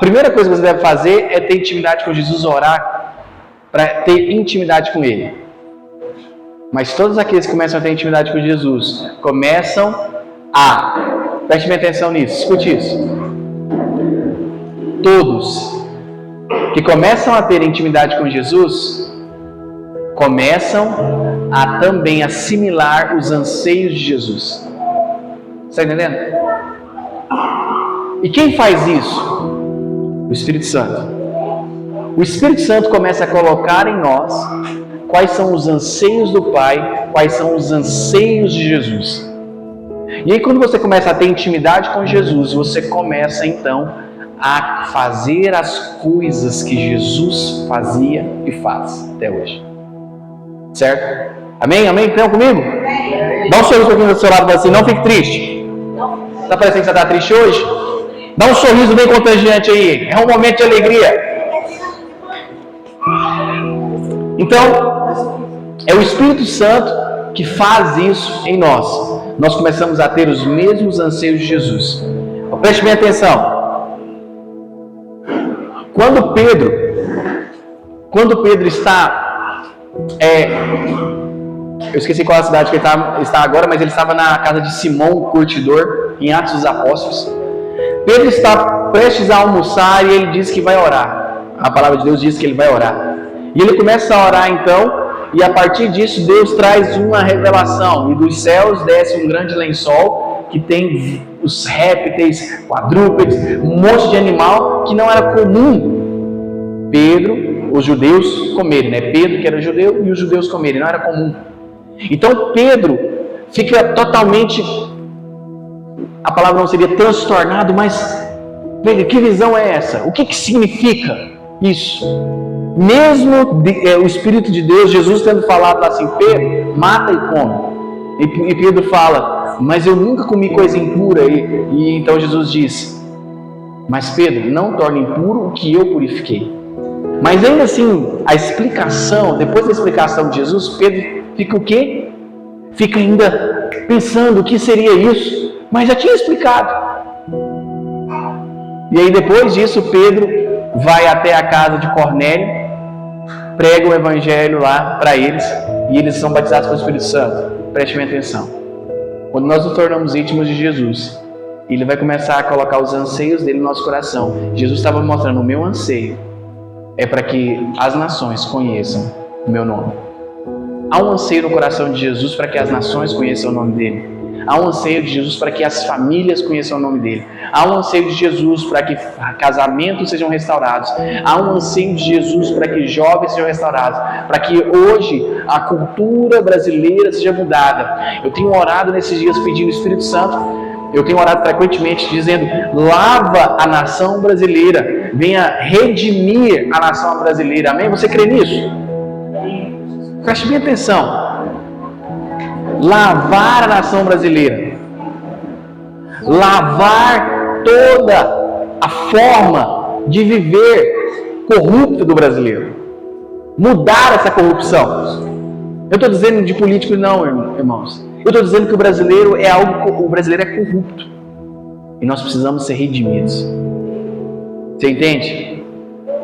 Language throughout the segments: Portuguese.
primeira coisa que você deve fazer é ter intimidade com Jesus, orar para ter intimidade com Ele. Mas todos aqueles que começam a ter intimidade com Jesus, começam a... Preste bem atenção nisso, escute isso. Todos que começam a ter intimidade com Jesus, começam a também assimilar os anseios de Jesus. Está entendendo? E quem faz isso? O Espírito Santo. O Espírito Santo começa a colocar em nós quais são os anseios do Pai, quais são os anseios de Jesus. E aí quando você começa a ter intimidade com Jesus, você começa então a fazer as coisas que Jesus fazia e faz até hoje. Certo? Amém? Amém? Estão comigo? Dá um sorriso aqui do seu lado assim, não fique triste. Está parecendo que você está triste hoje? Dá um sorriso bem contagiante aí. É um momento de alegria. Então, é o Espírito Santo que faz isso em nós. Nós começamos a ter os mesmos anseios de Jesus. Preste bem atenção. Quando Pedro está... eu esqueci qual é a cidade que ele está agora, mas ele estava na casa de Simão, o curtidor, em Atos dos Apóstolos. Pedro está prestes a almoçar e ele diz que vai orar. A palavra de Deus diz que ele vai orar. E ele começa a orar então, e a partir disso Deus traz uma revelação. E dos céus desce um grande lençol que tem os répteis, quadrúpedes, um monte de animal que não era comum Pedro, os judeus comerem, né? Pedro que era judeu e os judeus comerem, não era comum. Então Pedro fica totalmente, a palavra não seria transtornado, mas Pedro, que visão é essa? O que significa isso? Mesmo o Espírito de Deus, Jesus tendo falado assim, Pedro, mata e come. E Pedro fala, mas eu nunca comi coisa impura. E então Jesus diz, mas Pedro, não torne impuro o que eu purifiquei. Mas ainda assim, a explicação, depois da explicação de Jesus, Pedro fica o quê? Fica ainda pensando o que seria isso, mas já tinha explicado. E aí depois disso, Pedro vai até a casa de Cornélio, prega o evangelho lá para eles, e eles são batizados pelo Espírito Santo. Preste bem atenção. Quando nós nos tornamos íntimos de Jesus, Ele vai começar a colocar os anseios dele no nosso coração. Jesus estava mostrando, o meu anseio é para que as nações conheçam o meu nome. Há um anseio no coração de Jesus para que as nações conheçam o nome dele. Há um anseio de Jesus para que as famílias conheçam o nome dele. Há um anseio de Jesus para que casamentos sejam restaurados. Há um anseio de Jesus para que jovens sejam restaurados. Para que hoje a cultura brasileira seja mudada. Eu tenho orado nesses dias pedindo o Espírito Santo. Eu tenho orado frequentemente dizendo, lava a nação brasileira. Venha redimir a nação brasileira. Amém? Você crê nisso? Preste bem atenção. Lavar a nação brasileira, lavar toda a forma de viver corrupta do brasileiro, mudar essa corrupção. Eu estou dizendo de político não, irmãos. Eu estou dizendo que o brasileiro é corrupto e nós precisamos ser redimidos. Você entende?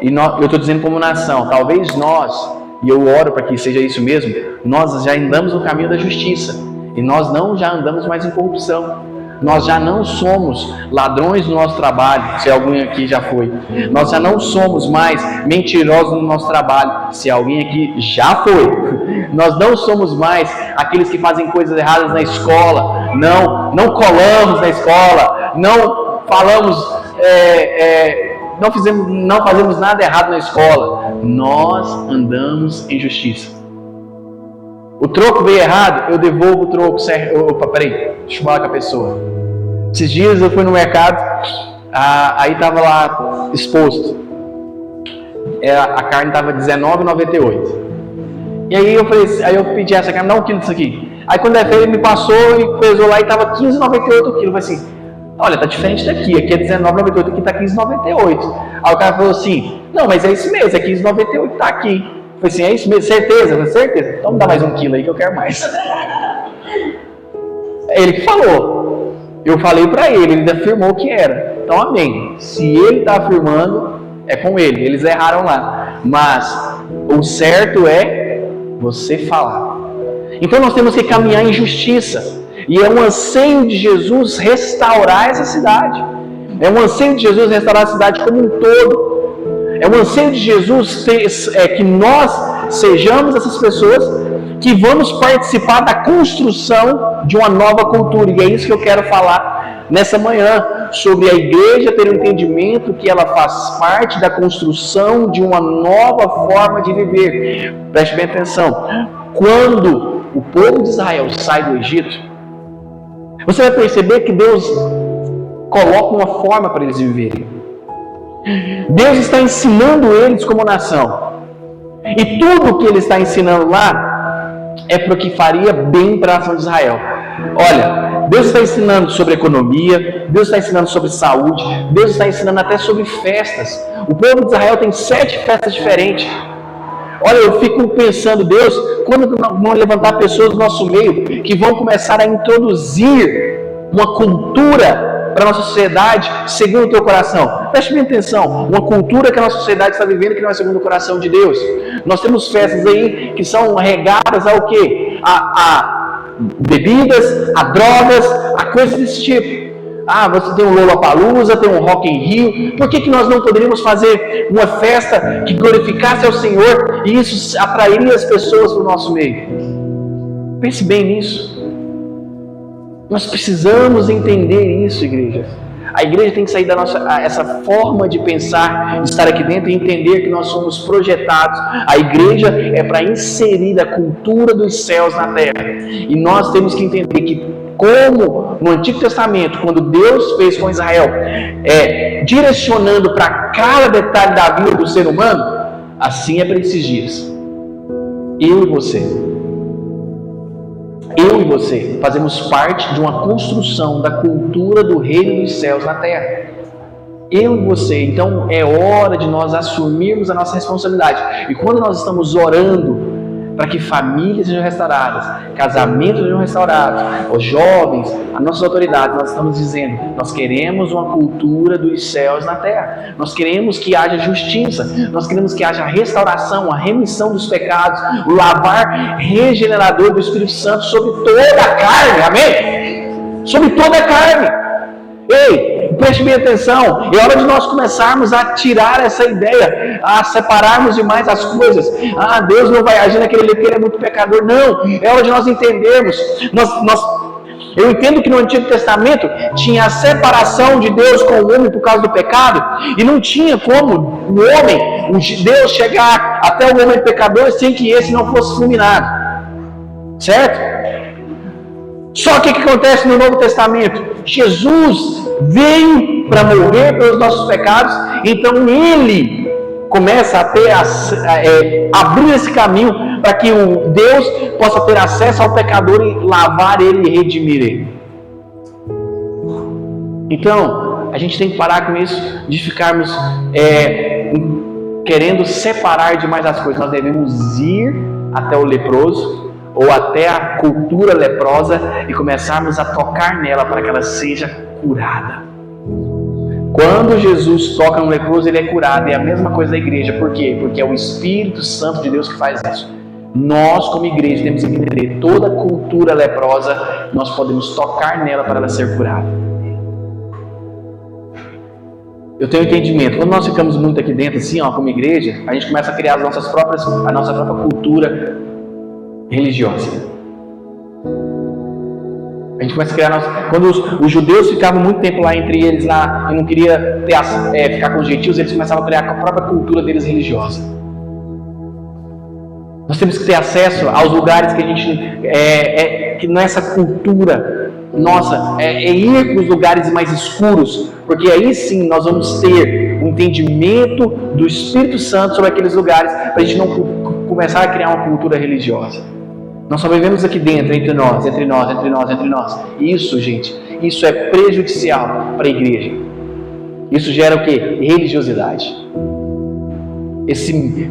Eu estou dizendo como nação, talvez nós, e eu oro para que seja isso mesmo, nós já andamos no caminho da justiça e nós não já andamos mais em corrupção. Nós já não somos ladrões no nosso trabalho, se alguém aqui já foi. Nós já não somos mais mentirosos no nosso trabalho, se alguém aqui já foi. Nós não somos mais aqueles que fazem coisas erradas na escola. Não colamos na escola, não falamos, não fazemos nada errado na escola. Nós andamos em justiça. O troco veio errado, eu devolvo o troco certo. Opa, peraí, deixa eu falar com a pessoa. Esses dias eu fui no mercado, aí estava lá exposto. A carne estava R$19,98. E aí eu pedi essa carne, dá um quilo disso aqui. Aí quando ele me passou e pesou lá e estava R$15,98 o quilo. Eu falei assim, olha, tá diferente daqui, aqui é R$19,98, aqui tá R$15,98. Aí o cara falou assim, não, mas é isso mesmo, é R$15,98, tá aqui. Eu falei assim, é isso mesmo, certeza? Eu falei, certeza. Então me dá mais um quilo aí que eu quero mais. Ele que falou. Eu falei para ele afirmou que era. então amém. Se ele está afirmando, é com ele. Eles erraram lá. Mas o certo é você falar. Então nós temos que caminhar em justiça. E é um anseio de Jesus restaurar essa cidade. É um anseio de Jesus restaurar a cidade como um todo. É um anseio de Jesus que nós sejamos essas pessoas que vamos participar da construção de uma nova cultura. E é isso que eu quero falar nessa manhã, sobre a igreja ter um entendimento que ela faz parte da construção de uma nova forma de viver. Preste bem atenção. Quando o povo de Israel sai do Egito, você vai perceber que Deus coloca uma forma para eles viverem. Deus está ensinando eles como nação. E tudo que Ele está ensinando lá é para o que faria bem para a nação de Israel. Olha, Deus está ensinando sobre economia, Deus está ensinando sobre saúde, Deus está ensinando até sobre festas. O povo de Israel tem 7 festas diferentes. Olha, eu fico pensando, Deus, quando vão levantar pessoas do nosso meio que vão começar a introduzir uma cultura para a nossa sociedade segundo o teu coração. Preste bem atenção, uma cultura que a nossa sociedade está vivendo que não é segundo o coração de Deus. Nós temos festas aí que são regadas ao quê? A bebidas, a drogas, a coisas desse tipo. Você tem um Lollapalooza, tem um Rock in Rio. Por que nós não poderíamos fazer uma festa que glorificasse ao Senhor e isso atrairia as pessoas para o nosso meio? Pense bem nisso. Nós precisamos entender isso, igreja. A igreja tem que sair essa forma de pensar, de estar aqui dentro e entender que nós somos projetados. A igreja é para inserir a cultura dos céus na terra. E nós temos que entender que, como no Antigo Testamento, quando Deus fez com Israel, direcionando para cada detalhe da vida do ser humano, assim é para esses dias. Eu e você fazemos parte de uma construção da cultura do reino dos céus na terra. Eu e você. Então é hora de nós assumirmos a nossa responsabilidade. E quando nós estamos orando para que famílias sejam restauradas, casamentos sejam restaurados, os jovens, as nossas autoridades, nós estamos dizendo, nós queremos uma cultura dos céus na terra. Nós queremos que haja justiça, nós queremos que haja restauração, a remissão dos pecados, o lavar regenerador do Espírito Santo sobre toda a carne, amém? Sobre toda a carne. Ei, preste bem atenção, é hora de nós começarmos a tirar essa ideia, a separarmos demais as coisas. Deus não vai agir naquele porque ele é muito pecador. Não, é hora de nós entendermos. Eu entendo que no Antigo Testamento tinha a separação de Deus com o homem por causa do pecado, e não tinha como Deus chegar até o homem pecador sem que esse não fosse fulminado, certo? Só que o que acontece no Novo Testamento? Jesus veio para morrer pelos nossos pecados, então Ele começa a abrir esse caminho para que o Deus possa ter acesso ao pecador e lavar ele e redimir ele. Então, a gente tem que parar com isso, de ficarmos querendo separar demais as coisas. Nós devemos ir até o leproso, ou até a cultura leprosa, e começarmos a tocar nela para que ela seja curada. Quando Jesus toca no leproso, ele é curado. É a mesma coisa da igreja. Por quê? Porque é o Espírito Santo de Deus que faz isso. Nós, como igreja, temos que entender toda a cultura leprosa, nós podemos tocar nela para ela ser curada. Eu tenho entendimento. Quando nós ficamos muito aqui dentro, assim, como igreja, a gente começa a criar a nossa própria cultura religiosa. A gente começa a criar quando os judeus ficavam muito tempo lá entre eles lá e não queria ficar com os gentios, eles começavam a criar a própria cultura deles religiosa. Nós temos que ter acesso aos lugares que a gente que nessa cultura nossa ir para os lugares mais escuros, porque aí sim nós vamos ter um entendimento do Espírito Santo sobre aqueles lugares, para a gente não começar a criar uma cultura religiosa. Nós só vivemos aqui dentro, entre nós. Isso, gente, isso é prejudicial para a igreja. Isso gera o quê? Religiosidade.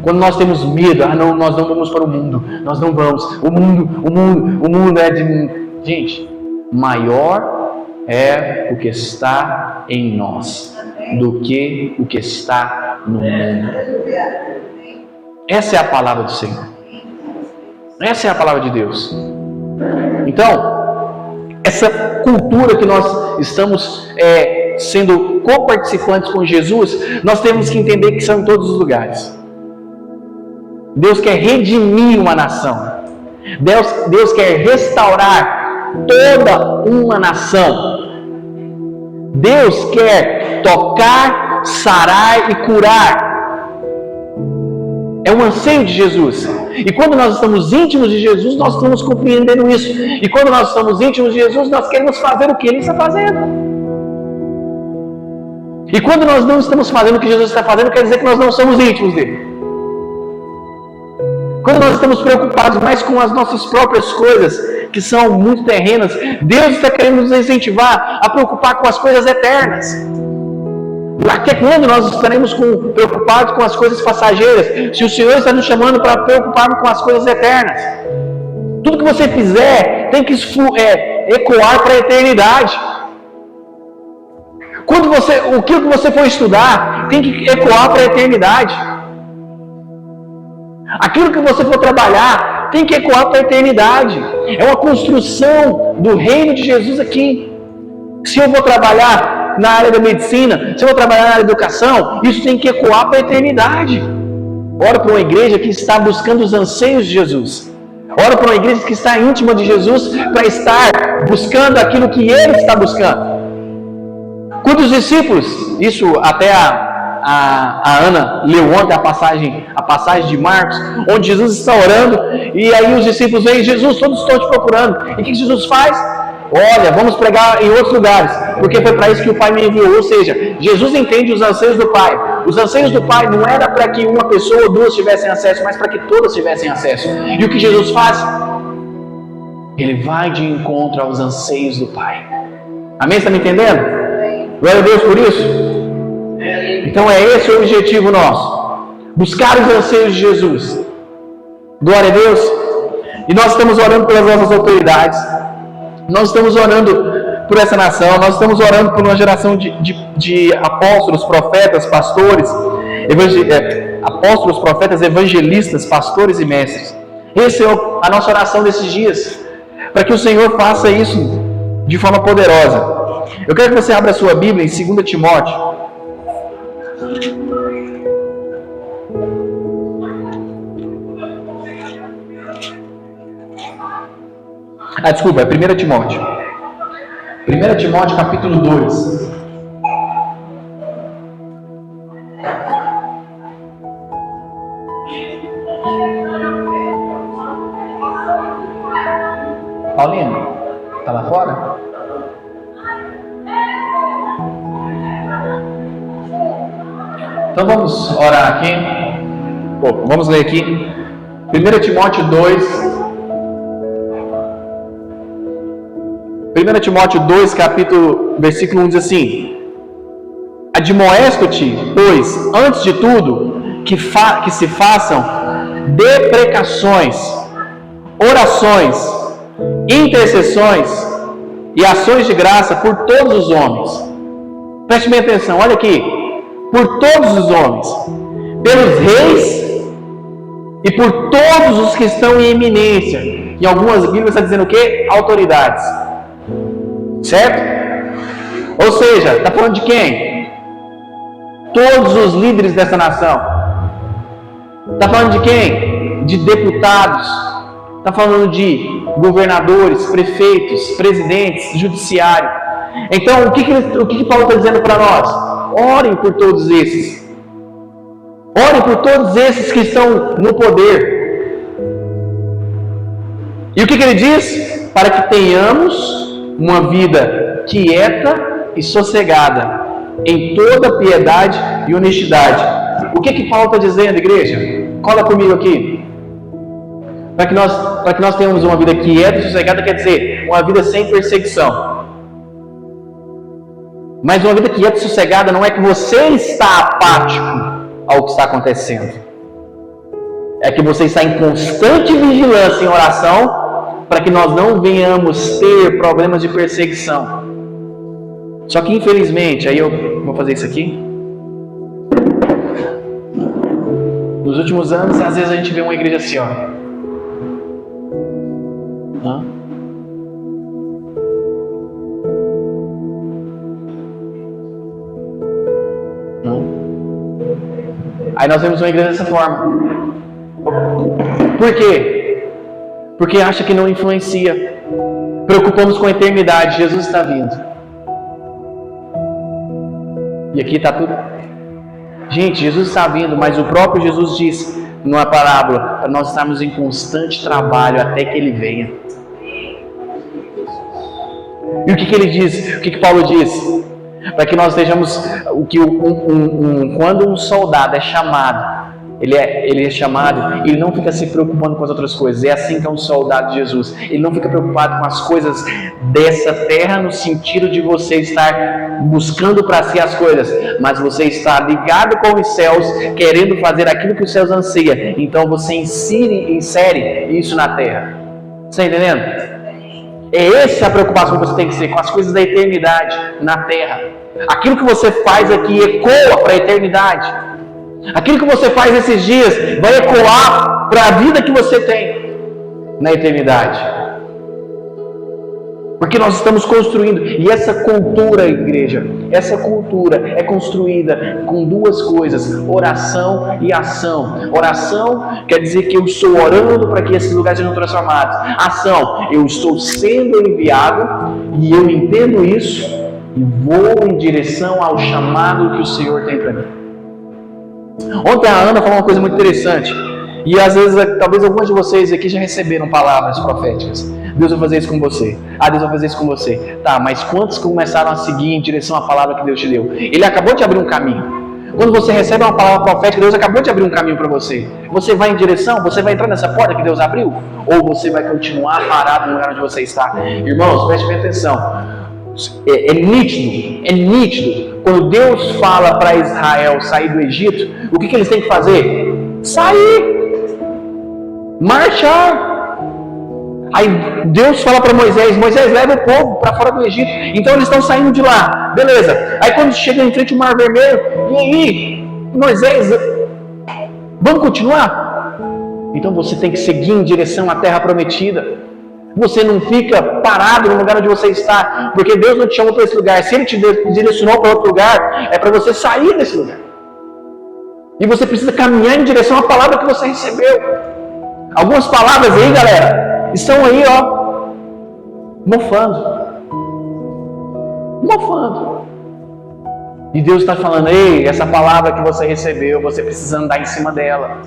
Quando nós temos medo, nós não vamos para o mundo, nós não vamos. O mundo é de... Gente, maior é o que está em nós. do que o que está no mundo. Essa é a palavra do Senhor. Essa é a palavra de Deus. Então, essa cultura que nós estamos sendo coparticipantes com Jesus, nós temos que entender que são em todos os lugares. Deus quer redimir uma nação. Deus quer restaurar toda uma nação. Deus quer tocar, sarar e curar. É um anseio de Jesus. E quando nós estamos íntimos de Jesus, nós estamos compreendendo isso. E quando nós estamos íntimos de Jesus, nós queremos fazer o que Ele está fazendo. E quando nós não estamos fazendo o que Jesus está fazendo, quer dizer que nós não somos íntimos dele. Quando nós estamos preocupados mais com as nossas próprias coisas, que são muito terrenas, Deus está querendo nos incentivar a preocupar com as coisas eternas. Até quando nós estaremos preocupados com as coisas passageiras, se o Senhor está nos chamando para preocuparmos com as coisas eternas? Tudo que você fizer tem que ecoar para a eternidade. O que você for estudar tem que ecoar para a eternidade. Aquilo que você for trabalhar tem que ecoar para a eternidade. É uma construção do reino de Jesus aqui. Se eu vou trabalhar na área da medicina, se eu vou trabalhar na área da educação, isso tem que ecoar para a eternidade. Ora para uma igreja que está buscando os anseios de Jesus. Ora para uma igreja que está íntima de Jesus para estar buscando aquilo que Ele está buscando. Quando os discípulos, isso até a Ana leu ontem a passagem de Marcos, onde Jesus está orando, e aí os discípulos veem: Jesus, todos estão te procurando. E o que Jesus faz? Olha, vamos pregar em outros lugares, porque foi para isso que o Pai me enviou. Ou seja, Jesus entende os anseios do Pai. Os anseios do Pai não era para que uma pessoa ou duas tivessem acesso, mas para que todas tivessem acesso. E o que Jesus faz? Ele vai de encontro aos anseios do Pai. Amém? Está me entendendo? Glória a Deus por isso. Então é esse o objetivo nosso. Buscar os anseios de Jesus. Glória a Deus. E nós estamos orando pelas nossas autoridades. Nós estamos orando por essa nação. Nós estamos orando por uma geração de apóstolos, profetas, pastores, apóstolos, profetas, evangelistas, pastores e mestres. Essa é a nossa oração desses dias. Para que o Senhor faça isso de forma poderosa. Eu quero que você abra a sua Bíblia em 2 Timóteo. Desculpa, é 1 Timóteo. 1 Timóteo capítulo 2. Paulino, está lá fora? Então vamos orar aqui. Vamos ler aqui. 1 Timóteo 2. 1 Timóteo 2, versículo 1 diz assim: Admoesto-te, pois, antes de tudo, que se façam deprecações, orações, intercessões e ações de graça por todos os homens. Preste bem atenção, olha aqui. Por todos os homens, pelos reis e por todos os que estão em eminência. Em algumas Bíblias está dizendo o quê? Autoridades. Certo? Ou seja, está falando de quem? Todos os líderes dessa nação. Está falando de quem? De deputados. Está falando de governadores, prefeitos, presidentes, judiciário. Então, o que Paulo está dizendo para nós? Orem por todos esses. Orem por todos esses que estão no poder. E o que ele diz? Para que tenhamos uma vida quieta e sossegada, em toda piedade e honestidade. O que Paulo está dizendo, igreja? Cola comigo aqui. Para que nós tenhamos uma vida quieta e sossegada, quer dizer, uma vida sem perseguição. Mas uma vida quieta e sossegada não é que você está apático ao que está acontecendo. É que você está em constante vigilância em oração para que nós não venhamos ter problemas de perseguição. Só que infelizmente, aí eu vou fazer isso aqui. Nos últimos anos, às vezes a gente vê uma igreja assim, ó. Aí nós vemos uma igreja dessa forma. Por quê? Porque acha que não influencia. Preocupamos com a eternidade. Jesus está vindo. E aqui está tudo. Gente, Jesus está vindo, mas o próprio Jesus disse numa parábola para nós estarmos em constante trabalho até que Ele venha. E o que ele diz? O que Paulo diz? Para que nós estejamos, quando um soldado é chamado, ele é chamado, ele não fica se preocupando com as outras coisas. É assim que é um soldado de Jesus. Ele não fica preocupado com as coisas dessa terra, no sentido de você estar buscando para si as coisas, mas você está ligado com os céus, querendo fazer aquilo que os céus anseia. Então você insere isso na terra. Você está entendendo? É essa a preocupação que você tem que ter com as coisas da eternidade na terra. Aquilo que você faz aqui ecoa para a eternidade. Aquilo que você faz esses dias vai ecoar para a vida que você tem na eternidade. Porque nós estamos construindo. E essa cultura, igreja, essa cultura é construída com duas coisas: oração e ação. Oração quer dizer que eu estou orando para que esses lugares sejam transformados. Ação, eu estou sendo enviado e eu entendo isso e vou em direção ao chamado que o Senhor tem para mim. Ontem a Ana falou uma coisa muito interessante. E às vezes, talvez alguns de vocês aqui já receberam palavras proféticas. Deus vai fazer isso com você. Deus vai fazer isso com você. Tá, mas quantos começaram a seguir em direção à palavra que Deus te deu? Ele acabou de abrir um caminho. Quando você recebe uma palavra profética, Deus acabou de abrir um caminho para você. Você vai em direção? Você vai entrar nessa porta que Deus abriu? Ou você vai continuar parado no lugar onde você está? Irmãos, preste bem atenção. É nítido. Quando Deus fala para Israel sair do Egito, o que eles têm que fazer? Sair. Marchar. Aí Deus fala para Moisés: Moisés, leva o povo para fora do Egito. Então eles estão saindo de lá, beleza. Aí quando chega em frente ao Mar Vermelho, e aí, Moisés, vamos continuar? Então você tem que seguir em direção à terra prometida. Você não fica parado no lugar onde você está, porque Deus não te chamou para esse lugar. Se Ele te direcionou para outro lugar, é para você sair desse lugar. E você precisa caminhar em direção à palavra que você recebeu. Algumas palavras aí, galera, estão aí, ó, mofando. E Deus está falando: ei, essa palavra que você recebeu, você precisa andar em cima dela.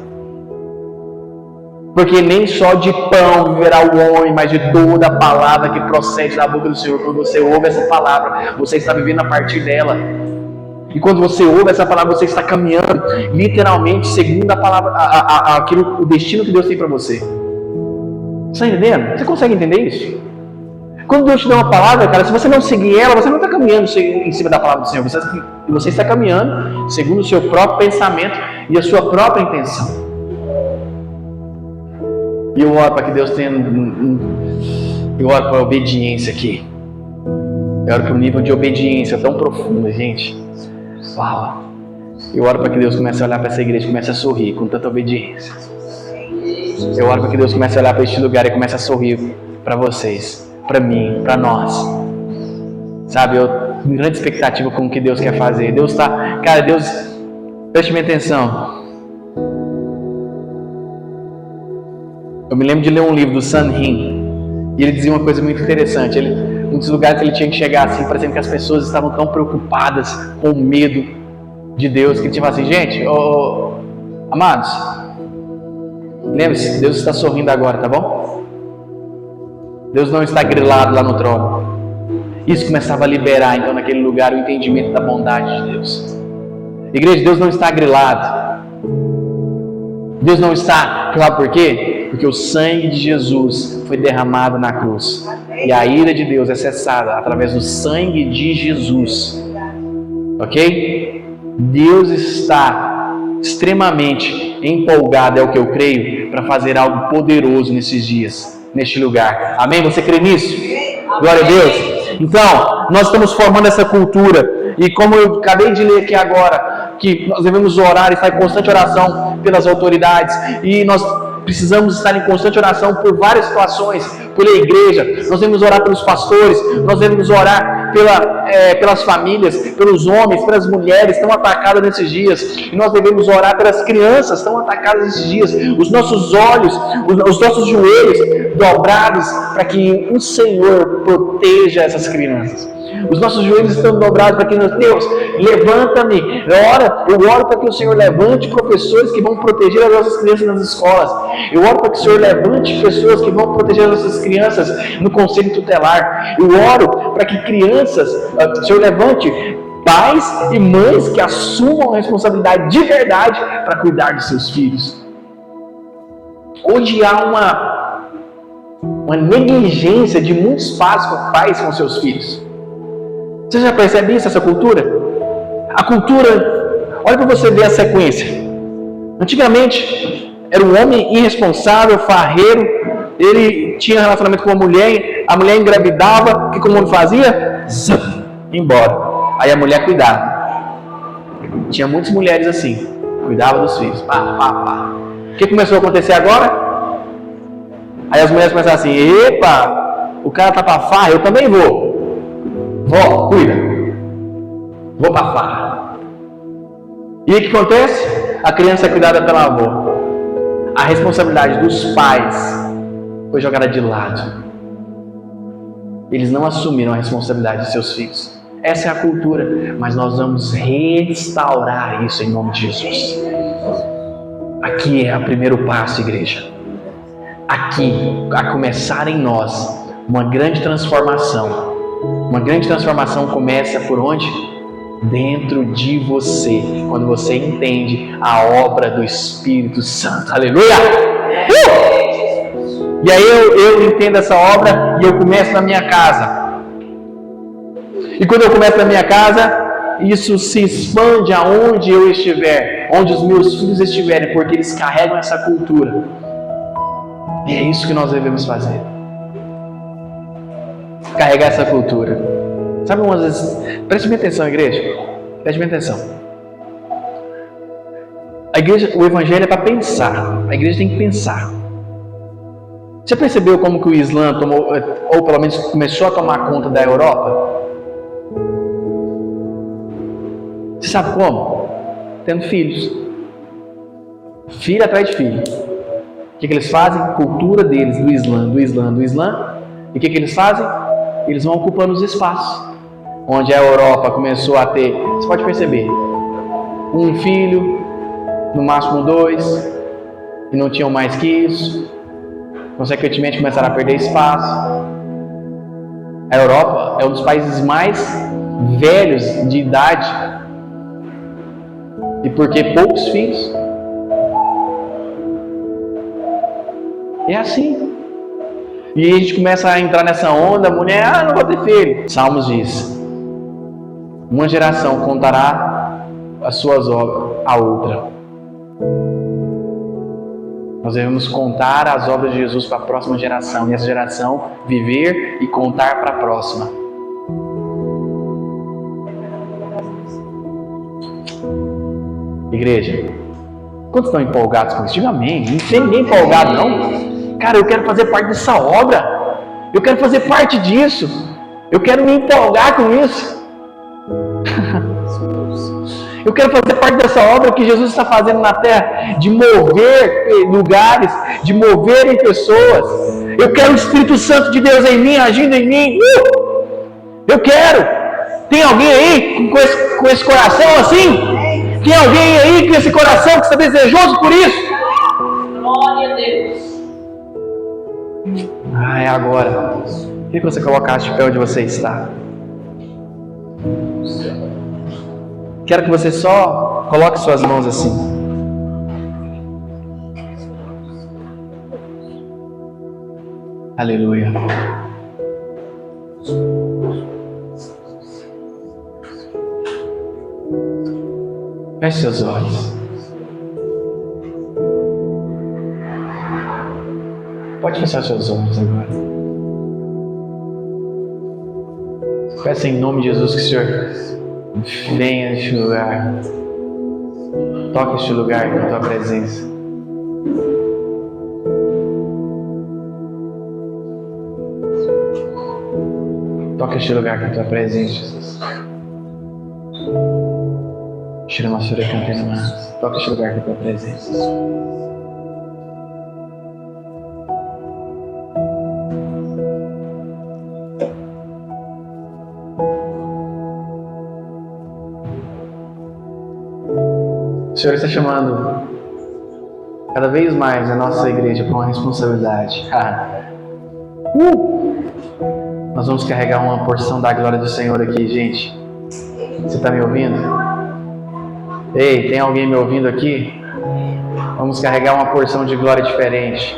Porque nem só de pão viverá o homem, mas de toda a palavra que procede da boca do Senhor. Quando você ouve essa palavra, você está vivendo a partir dela. E quando você ouve essa palavra, você está caminhando literalmente segundo a palavra, o destino que Deus tem para você. Você está entendendo? Você consegue entender isso? Quando Deus te dá uma palavra, cara, se você não seguir ela, você não está caminhando em cima da palavra do Senhor. Você está caminhando segundo o seu próprio pensamento e a sua própria intenção. E eu oro para que Deus tenha. Eu oro para a obediência aqui. Eu oro para um nível de obediência tão profundo, gente. Fala. Eu oro para que Deus comece a olhar para essa igreja e comece a sorrir com tanta obediência. Eu oro para que Deus comece a olhar para este lugar e comece a sorrir para vocês, para mim, para nós. Sabe, eu tenho grande expectativa com o que Deus quer fazer. Deus está. Cara, Deus. Preste minha atenção. Eu me lembro de ler um livro do Sun Hin, e ele dizia uma coisa muito interessante. Um dos lugares que ele tinha que chegar assim, parecendo que as pessoas estavam tão preocupadas com medo de Deus, que ele tinha falado assim: gente, amados, lembre-se, Deus está sorrindo agora, tá bom? Deus não está grilado lá no trono. Isso começava a liberar então naquele lugar o entendimento da bondade de Deus. Igreja, Deus não está grilado. Deus não está, sabe por quê? Porque o sangue de Jesus foi derramado na cruz. E a ira de Deus é cessada através do sangue de Jesus. Ok? Deus está extremamente empolgado, é o que eu creio, para fazer algo poderoso nesses dias, neste lugar. Amém? Você crê nisso? Glória a Deus. Então, nós estamos formando essa cultura E como eu acabei de ler aqui agora, que nós devemos orar e estar em constante oração pelas autoridades, e nós precisamos estar em constante oração por várias situações, pela igreja, nós devemos orar pelos pastores, nós devemos orar pelas famílias, pelos homens, pelas mulheres que estão atacadas nesses dias, e nós devemos orar pelas crianças que estão atacadas nesses dias, os nossos olhos, os nossos joelhos dobrados, para que o Senhor proteja essas crianças. Os nossos joelhos estão dobrados para que Deus, levanta-me. Eu oro para que o Senhor levante professores que vão proteger as nossas crianças nas escolas. Eu oro para que o Senhor levante pessoas que vão proteger as nossas crianças no conselho tutelar. Eu oro para que o Senhor levante pais e mães que assumam a responsabilidade de verdade para cuidar de seus filhos. Hoje há uma negligência de muitos pais com seus filhos. Você já percebe isso, essa cultura? A cultura, olha para você ver a sequência. Antigamente, era um homem irresponsável, farreiro, ele tinha relacionamento com a mulher engravidava, que como ele fazia? Embora. Aí a mulher cuidava. Tinha muitas mulheres assim, cuidava dos filhos. O que começou a acontecer agora? Aí as mulheres começaram assim, epa, o cara tá pra farra, eu também vou. Vó, cuida. Vou pra farra. E o que acontece? A criança é cuidada pela avó. A responsabilidade dos pais foi jogada de lado. Eles não assumiram a responsabilidade de seus filhos. Essa é a cultura, mas nós vamos restaurar isso em nome de Jesus. Aqui é o primeiro passo, igreja. Aqui, a começar em nós, uma grande transformação. Uma grande transformação começa por onde? Dentro de você, quando você entende a obra do Espírito Santo. Aleluia! E aí eu entendo essa obra e eu começo na minha casa. E quando eu começo na minha casa, isso se expande aonde eu estiver, onde os meus filhos estiverem, porque eles carregam essa cultura. E é isso que nós devemos fazer. Carregar essa cultura. Sabe umas vezes, preste bem atenção, igreja. Preste bem atenção. A igreja, o evangelho é para pensar. A igreja tem que pensar. Você percebeu como que o Islã tomou, ou pelo menos começou a tomar conta da Europa? Você sabe como? Tendo filhos. Filho atrás de filho. O que eles fazem? Cultura deles, do Islã. E o que eles fazem? Eles vão ocupando os espaços. Onde a Europa começou a ter, você pode perceber, um filho, no máximo 2, e não tinham mais que isso. Consequentemente começaram a perder espaço. A Europa é um dos países mais velhos de idade. E por que poucos filhos? É assim. E a gente começa a entrar nessa onda, a mulher, não vou ter filho. Salmos diz, uma geração contará as suas obras à outra. Nós devemos contar as obras de Jesus para a próxima geração. E essa geração viver e contar para a próxima. Igreja, quantos estão empolgados com isso? Diga amém. Não tem ninguém empolgado não. Cara, eu quero fazer parte dessa obra. Eu quero fazer parte disso. Eu quero me empolgar com isso. Eu quero fazer parte dessa obra que Jesus está fazendo na terra, de mover lugares, de mover em pessoas. Eu quero o Espírito Santo de Deus em mim, agindo em mim. Eu quero. Tem alguém aí com esse coração assim? Tem alguém aí com esse coração que está desejoso por isso? Glória a Deus. É agora. Queria que você colocasse de pé onde você está. Quero que você só coloque suas mãos assim. Aleluia. Feche seus olhos. Pode fechar seus olhos agora. Peça em nome de Jesus que o Senhor Venha neste lugar. Toque este lugar com a tua presença. Toque este lugar com a tua presença, Jesus. Tira uma sura cantando mais. Toque este lugar com a tua presença. O Senhor está chamando cada vez mais a nossa igreja para uma responsabilidade. Nós vamos carregar uma porção da glória do Senhor aqui, gente. Você está me ouvindo? Ei, tem alguém me ouvindo aqui? Vamos carregar uma porção de glória diferente.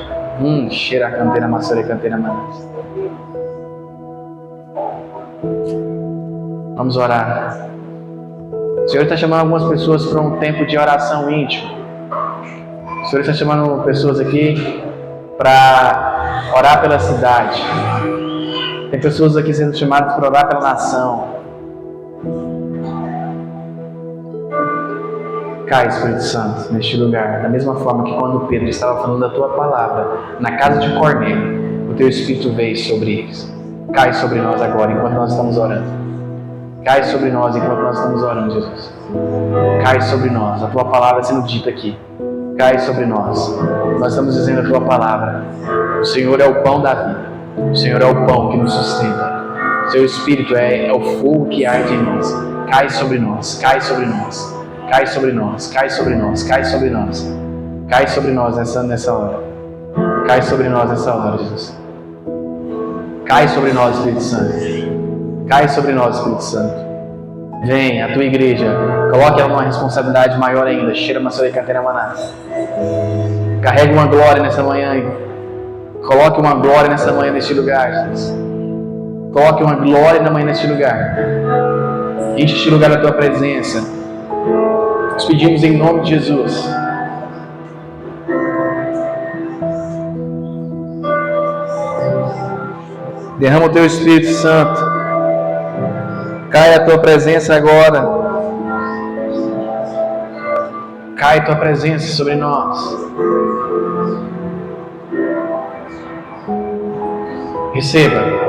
Cheira a canteira, maçore, canteira, manas. Vamos orar. O Senhor está chamando algumas pessoas para um tempo de oração íntimo. O Senhor está chamando pessoas aqui para orar pela cidade. Tem pessoas aqui sendo chamadas para orar pela nação. Cai, Espírito Santo, neste lugar. Da mesma forma que quando Pedro estava falando da tua palavra na casa de Cornélio, o teu Espírito veio sobre eles. Cai sobre nós agora, enquanto nós estamos orando. Cai sobre nós enquanto nós estamos orando, Jesus. Cai sobre nós, a tua palavra sendo dita aqui. Cai sobre nós. Nós estamos dizendo a tua palavra. O Senhor é o pão da vida. O Senhor é o pão que nos sustenta. Seu Espírito é o fogo que arde em nós. Cai sobre nós, cai sobre nós. Cai sobre nós, cai sobre nós, cai sobre nós. Cai sobre nós nessa hora. Cai sobre nós nessa hora, Jesus. Cai sobre nós, Espírito Santo. Cai sobre nós, Espírito Santo. Vem, a tua igreja, coloque ela numa responsabilidade maior ainda. Cheira maçore canteira maná. Carregue uma glória nessa manhã. Coloque uma glória nessa manhã neste lugar, Jesus. Coloque uma glória na manhã neste lugar. Enche este lugar da tua presença. Nós pedimos em nome de Jesus. Derrama o teu Espírito Santo. Cai a tua presença agora. Cai a tua presença sobre nós. Receba.